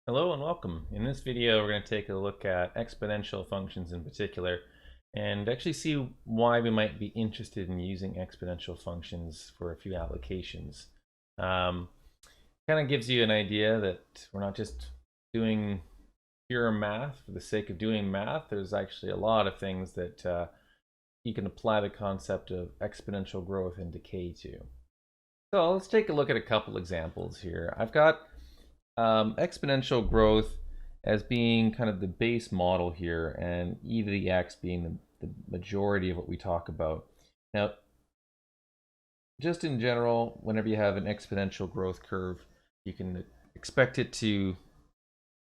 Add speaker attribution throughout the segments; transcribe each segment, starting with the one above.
Speaker 1: Hello and welcome. In this video, we're going to take a look at exponential functions in particular and actually see why we might be interested in using exponential functions for a few applications. Kind of gives you an idea that we're not just doing pure math for the sake of doing math. There's actually a lot of things that you can apply the concept of exponential growth and decay to. So let's take a look at a couple examples here. I've got exponential growth as being kind of the base model here, and e to the x being the majority of what we talk about. Now, just in general, whenever you have an exponential growth curve, you can expect it to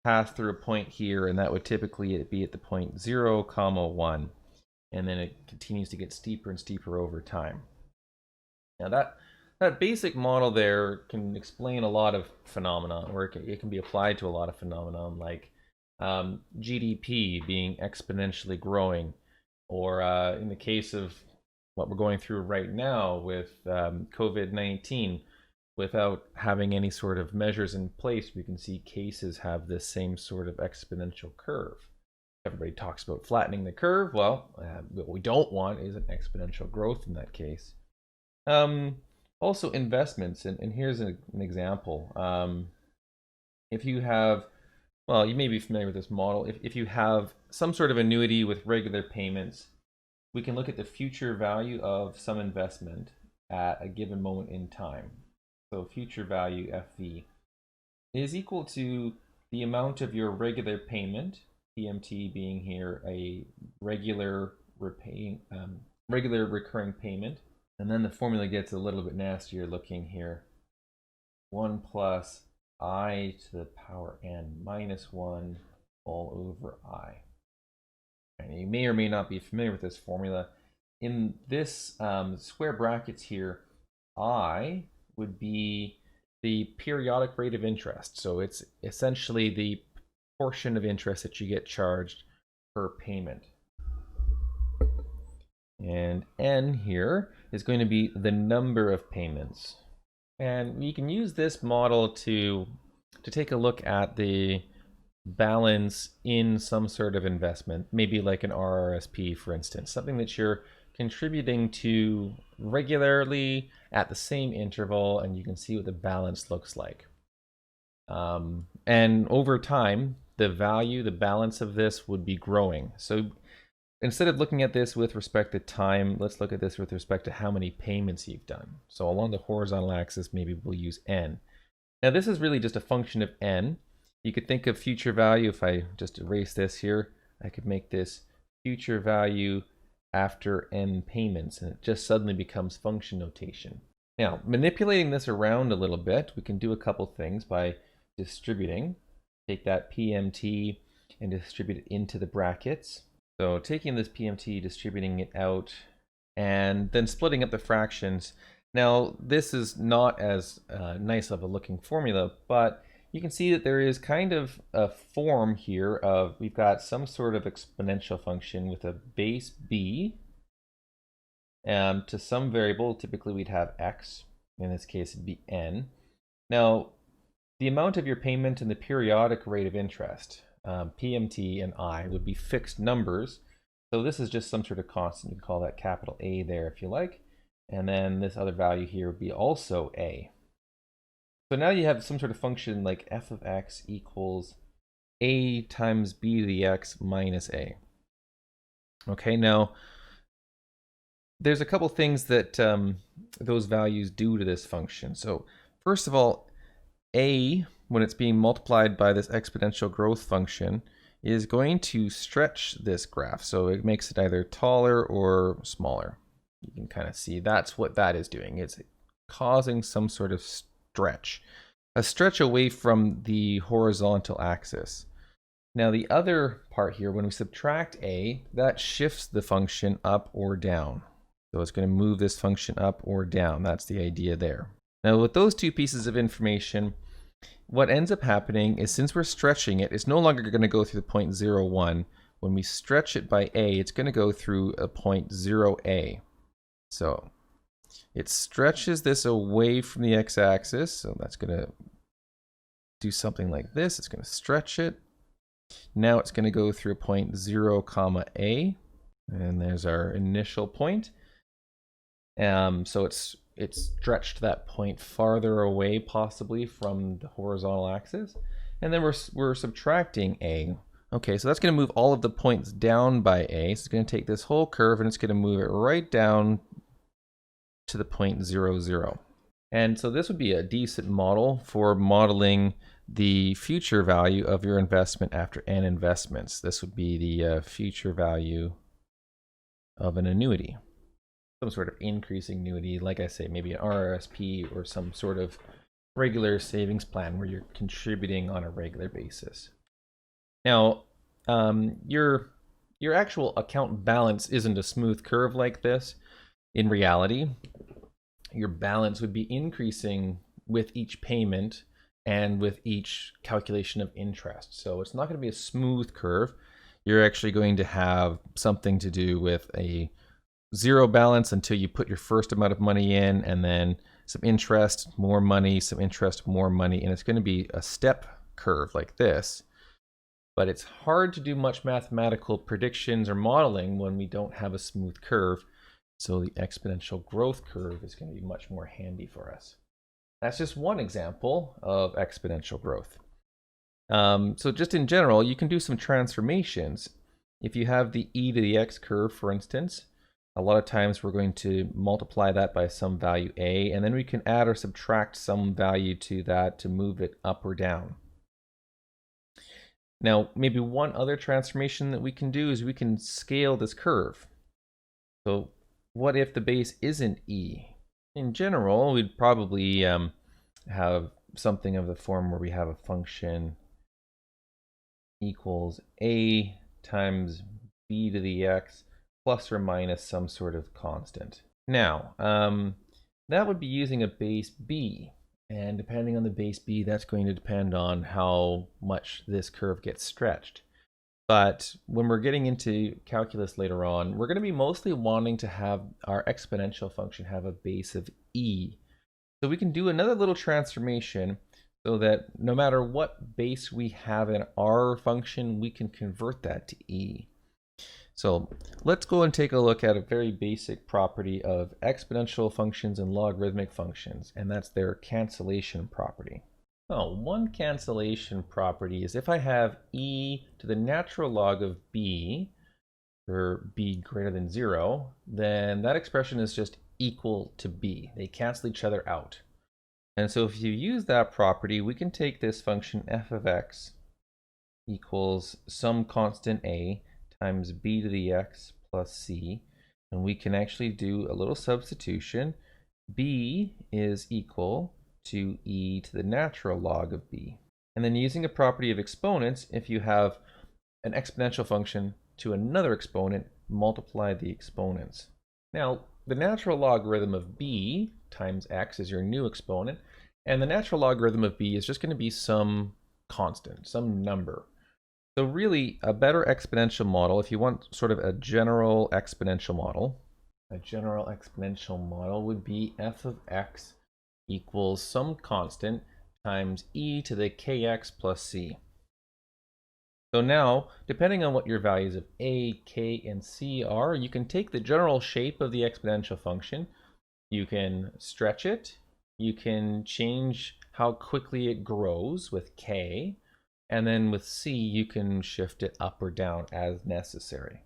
Speaker 1: pass through a point here, and that would typically be at the point 0, 1, and then it continues to get steeper and steeper over time. Now that basic model there can explain a lot of phenomena, or it can be applied to a lot of phenomena, like GDP being exponentially growing, or in the case of what we're going through right now with COVID-19, without having any sort of measures in place, we can see cases have this same sort of exponential curve. Everybody talks about flattening the curve. Well, what we don't want is an exponential growth in that case. Also investments, and here's an example. If you have, well, you may be familiar with this model. If you have some sort of annuity with regular payments, we can look at the future value of some investment at a given moment in time. So future value, FV, is equal to the amount of your regular payment, PMT being here a regular recurring payment. And then the formula gets a little bit nastier looking here. 1 plus I to the power n minus 1 all over I. And you may or may not be familiar with this formula. In this square brackets here, I would be the periodic rate of interest. So it's essentially the portion of interest that you get charged per payment. And n here is going to be the number of payments. And we can use this model to take a look at the balance in some sort of investment, maybe like an RRSP, for instance, something that you're contributing to regularly at the same interval, and you can see what the balance looks like. And over time, the balance of this would be growing. So instead of looking at this with respect to time, let's look at this with respect to how many payments you've done. So along the horizontal axis, maybe we'll use n. Now this is really just a function of n. You could think of future value. If I just erase this here, I could make this future value after n payments, and it just suddenly becomes function notation. Now, manipulating this around a little bit, we can do a couple things by distributing. Take that PMT and distribute it into the brackets. So taking this PMT, distributing it out, and then splitting up the fractions. Now, this is not as nice of a looking formula, but you can see that there is kind of a form here of, we've got some sort of exponential function with a base b to some variable. Typically we'd have x, in this case it'd be n. Now, the amount of your payment and the periodic rate of interest, PMT and I, would be fixed numbers. So this is just some sort of constant. You can call that capital A there if you like. And then this other value here would be also A. So now you have some sort of function like f of x equals A times b to the x minus A. Okay, now there's a couple things that those values do to this function. So first of all, A, when it's being multiplied by this exponential growth function, is going to stretch this graph. So it makes it either taller or smaller. You can kind of see that's what that is doing. It's causing some sort of stretch, a stretch away from the horizontal axis. Now the other part here, when we subtract A, that shifts the function up or down. So it's going to move this function up or down. That's the idea there. Now with those two pieces of information, what ends up happening is, since we're stretching it, it's no longer going to go through the point 0, 1. When we stretch it by A, it's going to go through a point 0A. So it stretches this away from the x-axis, so that's going to do something like this. It's going to stretch it. Now it's going to go through a point 0, comma a, and there's our initial point. So it's stretched that point farther away, possibly from the horizontal axis, and then we're subtracting a. Okay, so that's going to move all of the points down by a. So it's going to take this whole curve and it's going to move it right down to the point 0, 0. And so this would be a decent model for modeling the future value of your investment after n investments. This would be the future value of an annuity. Some sort of increasing annuity, like I say, maybe an RRSP or some sort of regular savings plan where you're contributing on a regular basis. Now, your actual account balance isn't a smooth curve like this. In reality, your balance would be increasing with each payment and with each calculation of interest. So it's not going to be a smooth curve. You're actually going to have something to do with a zero balance until you put your first amount of money in, and then some interest, more money, some interest, more money, and it's going to be a step curve like this. But it's hard to do much mathematical predictions or modeling when we don't have a smooth curve. So the exponential growth curve is going to be much more handy for us. That's just one example of exponential growth. So just in general, you can do some transformations. If you have the e to the x curve, for instance, a lot of times we're going to multiply that by some value a, and then we can add or subtract some value to that to move it up or down. Now, maybe one other transformation that we can do is we can scale this curve. So what if the base isn't e? In general, we'd probably have something of the form where we have a function equals a times b to the x plus or minus some sort of constant. Now, that would be using a base b. And depending on the base b, that's going to depend on how much this curve gets stretched. But when we're getting into calculus later on, we're going to be mostly wanting to have our exponential function have a base of e. So we can do another little transformation so that no matter what base we have in our function, we can convert that to e. So let's go and take a look at a very basic property of exponential functions and logarithmic functions, and that's their cancellation property. Oh, one cancellation property is if I have e to the natural log of b, for b greater than 0, then that expression is just equal to b. They cancel each other out. And so if you use that property, we can take this function f of x equals some constant a times b to the x plus c, and we can actually do a little substitution. B is equal to e to the natural log of b. And then using a property of exponents, if you have an exponential function to another exponent, multiply the exponents. Now, the natural logarithm of b times x is your new exponent, and the natural logarithm of b is just going to be some constant, some number. So really, a better exponential model, if you want sort of a general exponential model would be f of x equals some constant times e to the kx plus c. So now, depending on what your values of a, k, and c are, you can take the general shape of the exponential function, you can stretch it, you can change how quickly it grows with k, and then with c, you can shift it up or down as necessary.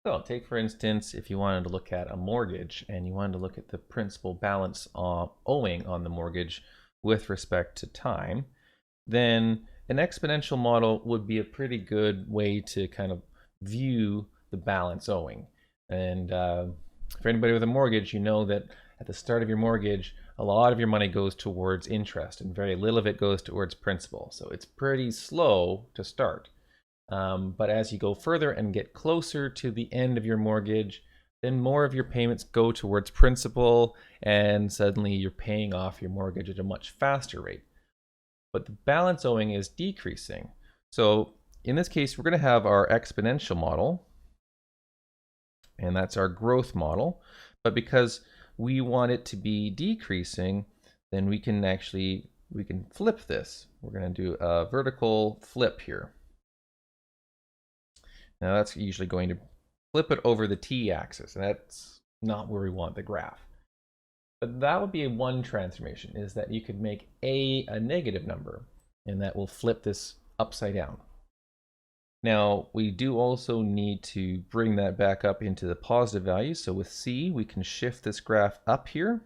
Speaker 1: So take, for instance, if you wanted to look at a mortgage and you wanted to look at the principal balance owing on the mortgage with respect to time, then an exponential model would be a pretty good way to kind of view the balance owing. And for anybody with a mortgage, you know that at the start of your mortgage, a lot of your money goes towards interest and very little of it goes towards principal. So it's pretty slow to start. But as you go further and get closer to the end of your mortgage, then more of your payments go towards principal, and suddenly you're paying off your mortgage at a much faster rate. But the balance owing is decreasing. So in this case, we're going to have our exponential model, and that's our growth model. But because we want it to be decreasing, then we can actually we can flip this. We're going to do a vertical flip here. Now that's usually going to flip it over the t-axis, and that's not where we want the graph. But that would be one transformation, is that you could make a negative number, and that will flip this upside down. Now, we do also need to bring that back up into the positive value. So with C, we can shift this graph up here.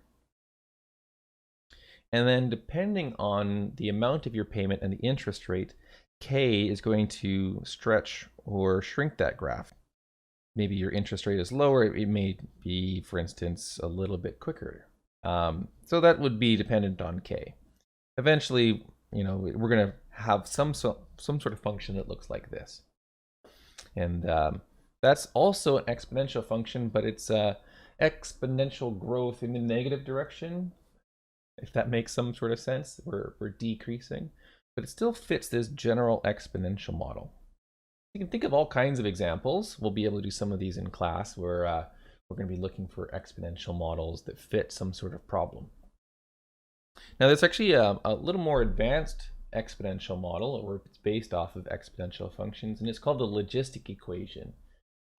Speaker 1: And then depending on the amount of your payment and the interest rate, K is going to stretch or shrink that graph. Maybe your interest rate is lower. It may be, for instance, a little bit quicker. So that would be dependent on K. Eventually, we're going to have some sort of function that looks like this. And that's also an exponential function, but it's exponential growth in the negative direction, if that makes some sort of sense. We're decreasing, but it still fits this general exponential model. You can think of all kinds of examples. We'll be able to do some of these in class where we're going to be looking for exponential models that fit some sort of problem. Now, there's actually a little more advanced exponential model, or it's based off of exponential functions, and it's called the Logistic Equation.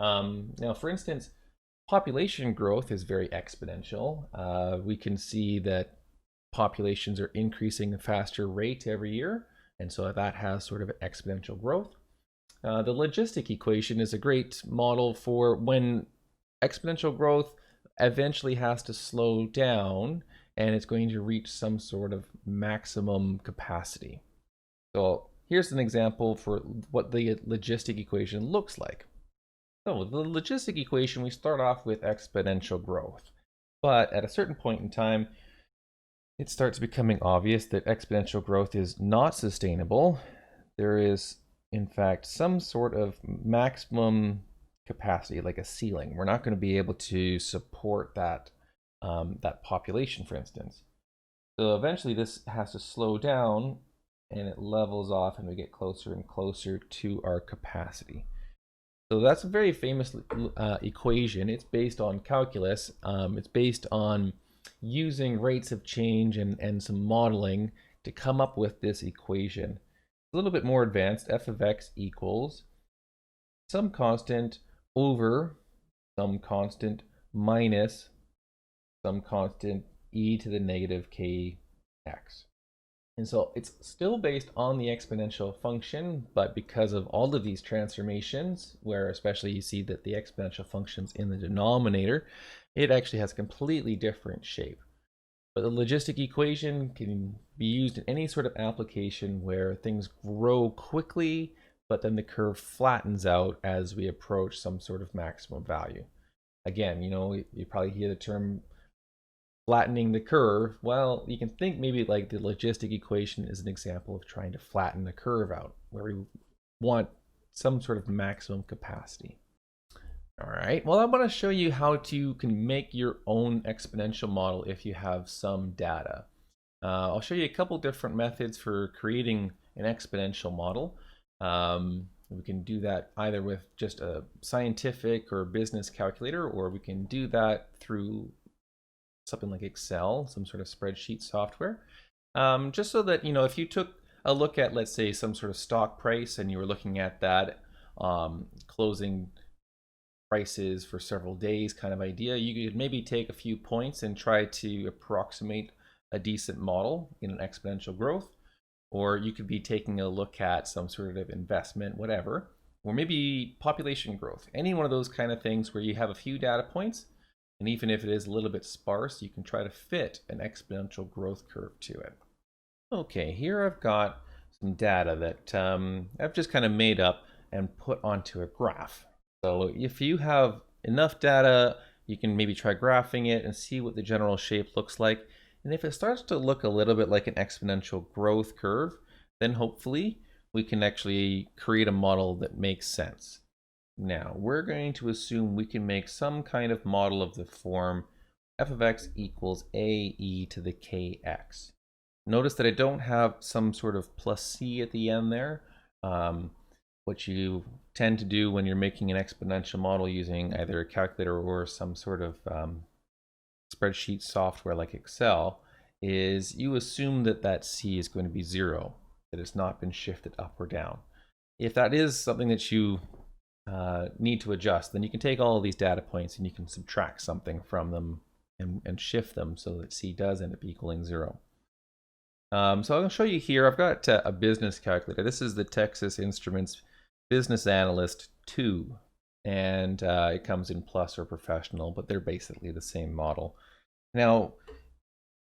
Speaker 1: Now, for instance, population growth is very exponential. We can see that populations are increasing at a faster rate every year, and so that has sort of exponential growth. The Logistic Equation is a great model for when exponential growth eventually has to slow down and it's going to reach some sort of maximum capacity. So here's an example for what the Logistic Equation looks like. So the Logistic Equation, we start off with exponential growth, but at a certain point in time, it starts becoming obvious that exponential growth is not sustainable. There is, in fact, some sort of maximum capacity, like a ceiling. We're not going to be able to support that population, for instance. So eventually this has to slow down and it levels off and we get closer and closer to our capacity. So that's a very famous equation. It's based on calculus. It's based on using rates of change and some modeling to come up with this equation. A little bit more advanced. F of x equals some constant over some constant minus some constant e to the negative kx. And so it's still based on the exponential function, but because of all of these transformations, where especially you see that the exponential function's in the denominator, it actually has a completely different shape. But the Logistic Equation can be used in any sort of application where things grow quickly, but then the curve flattens out as we approach some sort of maximum value. Again, you probably hear the term flattening the curve. Well, you can think maybe like the Logistic Equation is an example of trying to flatten the curve out, where we want some sort of maximum capacity. All right, well, I want to show you how you can make your own exponential model if you have some data. I'll show you a couple different methods for creating an exponential model. We can do that either with just a scientific or business calculator, or we can do that through something like Excel, some sort of spreadsheet software. Just so that, if you took a look at, let's say, some sort of stock price and you were looking at that closing prices for several days kind of idea, you could maybe take a few points and try to approximate a decent model in an exponential growth. Or you could be taking a look at some sort of investment, whatever, or maybe population growth, any one of those kind of things where you have a few data points, and even if it is a little bit sparse, you can try to fit an exponential growth curve to it. Okay, here I've got some data that I've just kind of made up and put onto a graph. So if you have enough data, you can maybe try graphing it and see what the general shape looks like. And if it starts to look a little bit like an exponential growth curve, then hopefully we can actually create a model that makes sense. Now, we're going to assume we can make some kind of model of the form f of x equals a e to the kx. Notice that I don't have some sort of plus c at the end there. What you tend to do when you're making an exponential model using either a calculator or some sort of spreadsheet software like Excel is you assume that that c is going to be 0, that it's not been shifted up or down. If that is something that you need to adjust, then you can take all of these data points and you can subtract something from them and shift them so that c does end up equaling 0. So I'm going to show you here, I've got a business calculator. This is the Texas Instruments Business Analyst 2, and it comes in Plus or Professional, but they're basically the same model. Now,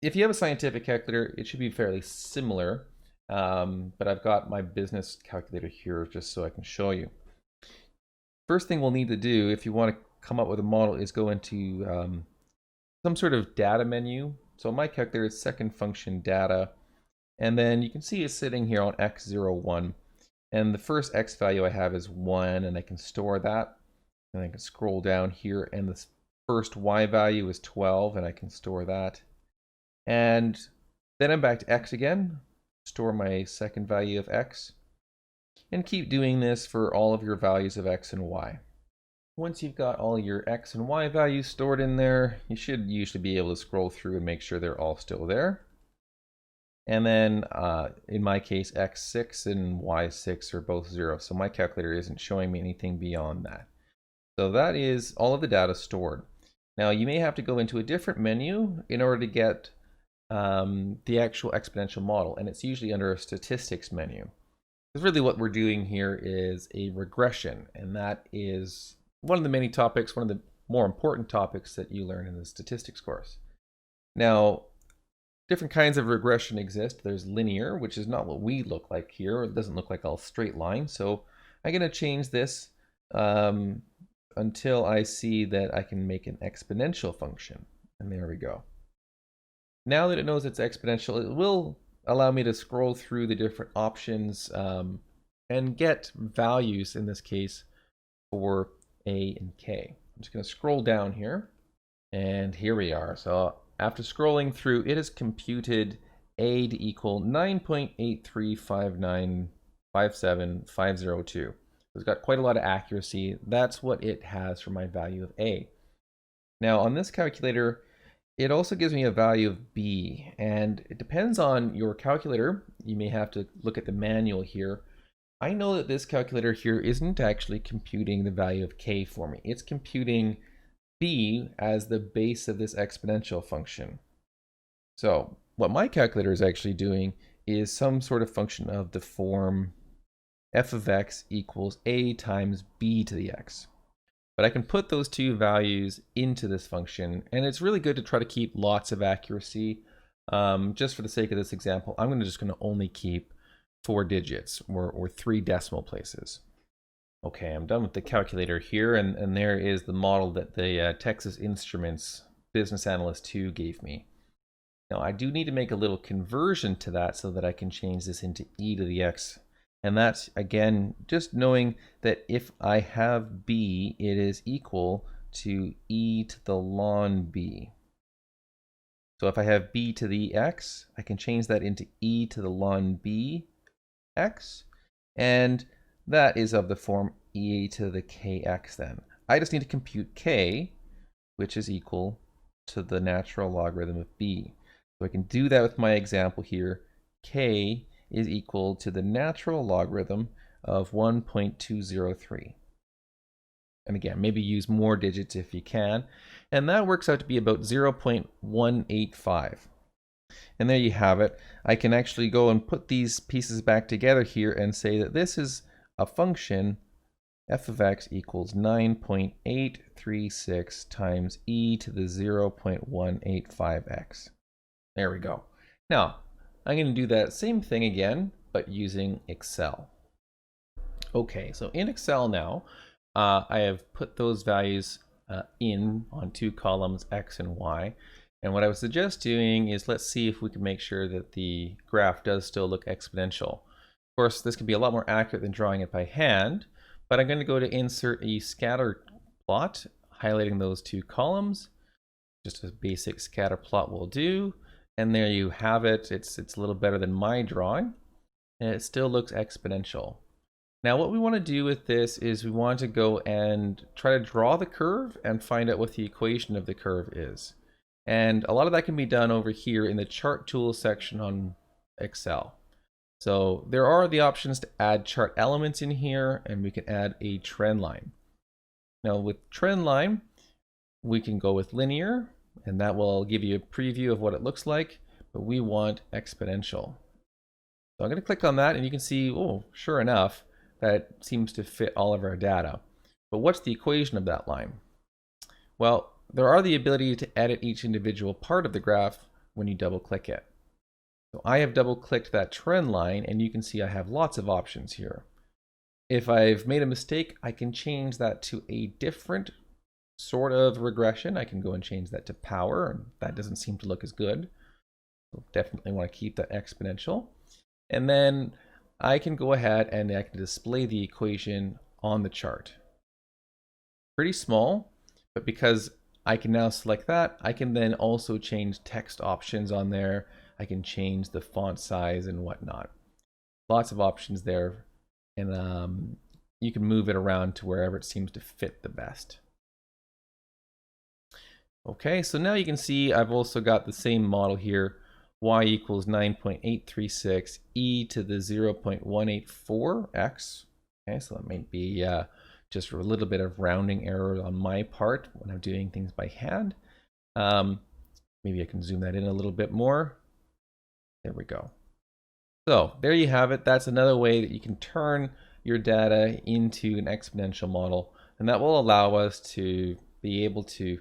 Speaker 1: if you have a scientific calculator, it should be fairly similar, but I've got my business calculator here just so I can show you. First thing we'll need to do if you want to come up with a model is go into some sort of data menu. So my calculator is second function data, and then you can see it's sitting here on x01, and the first x value I have is 1, and I can store that, and I can scroll down here, and the first y value is 12, and I can store that, and then I'm back to x again, store my second value of x, and keep doing this for all of your values of x and y. Once you've got all your x and y values stored in there, you should usually be able to scroll through and make sure they're all still there. And then in my case, x6 and y6 are both 0, so my calculator isn't showing me anything beyond that. So that is all of the data stored. Now you may have to go into a different menu in order to get the actual exponential model, and it's usually under a statistics menu. Because really what we're doing here is a regression, and that is one of the many topics, one of the more important topics that you learn in the statistics course. Now, different kinds of regression exist. There's linear, which is not what we look like here. It doesn't look like all straight line. So I'm going to change this until I see that I can make an exponential function. And there we go. Now that it knows it's exponential, it will allow me to scroll through the different options and get values, in this case, for a and k. I'm just going to scroll down here, and here we are. So after scrolling through, it has computed a to equal 9.835957,502. It's got quite a lot of accuracy. That's what it has for my value of a. Now on this calculator, it also gives me a value of b, and it depends on your calculator. You may have to look at the manual here. I know that this calculator here isn't actually computing the value of k for me. It's computing b as the base of this exponential function. So what my calculator is actually doing is some sort of function of the form f of x equals a times b to the x. But I can put those two values into this function, and it's really good to try to keep lots of accuracy. Just for the sake of this example, I'm just going to only keep 4 digits or 3 decimal places. Okay, I'm done with the calculator here, and there is the model that the Texas Instruments Business Analyst 2 gave me. Now I do need to make a little conversion to that so that I can change this into e to the x. And that's, again, just knowing that if I have b, it is equal to e to the ln b. So if I have b to the x, I can change that into e to the ln b x, and that is of the form e to the kx then. I just need to compute k, which is equal to the natural logarithm of b. So I can do that with my example here. K is equal to the natural logarithm of 1.203. And again, maybe use more digits if you can. And that works out to be about 0.185. And there you have it. I can actually go and put these pieces back together here and say that this is a function, f of x equals 9.836 times e to the 0.185x. There we go. Now, I'm going to do that same thing again, but using Excel. Okay, so in Excel now, I have put those values in on 2 columns, x and y. And what I would suggest doing is, let's see if we can make sure that the graph does still look exponential. Of course, this can be a lot more accurate than drawing it by hand, but I'm going to go to insert a scatter plot, highlighting those 2 columns. Just a basic scatter plot will do. And there you have it. It's a little better than my drawing, and it still looks exponential. Now what we want to do with this is we want to go and try to draw the curve and find out what the equation of the curve is. And a lot of that can be done over here in the chart tools section on Excel. So there are the options to add chart elements in here, and we can add a trend line. Now with trend line, we can go with linear, and that will give you a preview of what it looks like, but we want exponential. So I'm going to click on that, and you can see, oh, sure enough, that seems to fit all of our data. But what's the equation of that line? Well, there are the ability to edit each individual part of the graph when you double click it. So I have double clicked that trend line, and you can see I have lots of options here. If I've made a mistake, I can change that to a different sort of regression. I can go and change that to power, and that doesn't seem to look as good. So definitely want to keep that exponential. And then I can go ahead and I can display the equation on the chart. Pretty small, but because I can now select that, I can then also change text options on there. I can change the font size and whatnot. Lots of options there, and you can move it around to wherever it seems to fit the best. Okay, so now you can see I've also got the same model here. Y equals 9.836 e to the 0.184x. Okay, so that might be just a little bit of rounding error on my part when I'm doing things by hand. Maybe I can zoom that in a little bit more. There we go. So there you have it. That's another way that you can turn your data into an exponential model, and that will allow us to be able to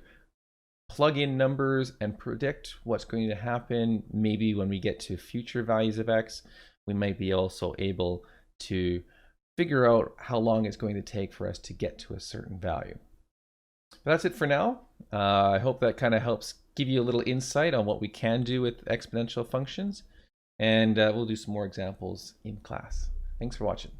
Speaker 1: plug in numbers and predict what's going to happen. Maybe when we get to future values of x, we might be also able to figure out how long it's going to take for us to get to a certain value. But that's it for now. I hope that kind of helps give you a little insight on what we can do with exponential functions, and we'll do some more examples in class. Thanks for watching.